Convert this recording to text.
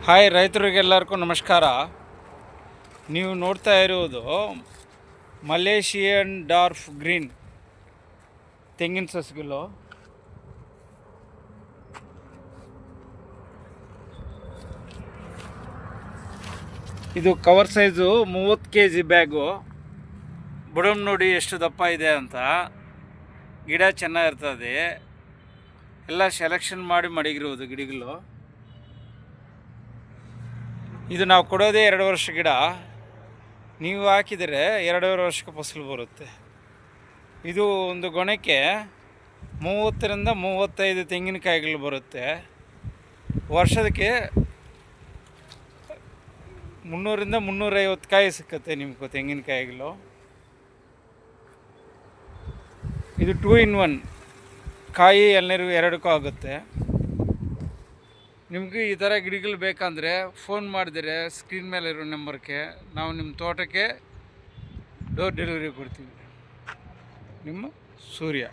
Hi ರೈತರಿಗೆಲ್ಲರಿಗೂ ನಮಸ್ಕಾರ. ನೀವು ನೋಡ್ತಾ ಇರುವುದು ಮಲೇಷಿಯನ್ ಡಾರ್ಫ್ ಗ್ರೀನ್ ತೆಂಗಿನ ಸಸಿಗಳು. ಇದು ಕವರ್ ಸೈಜು 30 kg ಬ್ಯಾಗು. ಬುಡಮ್ ನೋಡಿ ಎಷ್ಟು ದಪ್ಪ ಇದೆ ಅಂತ. ಗಿಡ ಚೆನ್ನಾಗಿರ್ತದೆ. ಎಲ್ಲ ಸೆಲೆಕ್ಷನ್ ಮಾಡಿ ಮಡಗಿರುವುದು ಗಿಡಗಳು. ಇದು ನಾವು ಕೊಡೋದೇ 2 ವರ್ಷ ಗಿಡ. ನೀವು ಹಾಕಿದರೆ 2.5 ವರ್ಷಕ್ಕೆ ಫಸಲು ಬರುತ್ತೆ. ಇದು ಒಂದು ಗೊನೆಗೆ 30 ರಿಂದ 35 ತೆಂಗಿನಕಾಯಿಗಳು ಬರುತ್ತೆ. ವರ್ಷದಕ್ಕೆ 300 ರಿಂದ 350 ಕಾಯಿ ಸಿಕ್ಕತ್ತೆ ನಿಮ್ಗೆ ತೆಂಗಿನಕಾಯಿಗಳು. ಇದು 2 in 1, ಕಾಯಿ ಎಳ್ನೀರು ಎರಡಕ್ಕೂ ಆಗುತ್ತೆ. ನಿಮಗೆ ಈ ಥರ ಗಿಡಗಳು ಬೇಕಂದರೆ ಫೋನ್ ಮಾಡಿದರೆ ಸ್ಕ್ರೀನ್ ಮೇಲೆ ಇರೋ ನಂಬರ್ಗೆ ನಾವು ನಿಮ್ಮ ತೋಟಕ್ಕೆ ಡೋರ್ ಡೆಲಿವರಿ ಕೊಡ್ತೀವಿ. ನಿಮ್ಮ ಸೂರ್ಯ.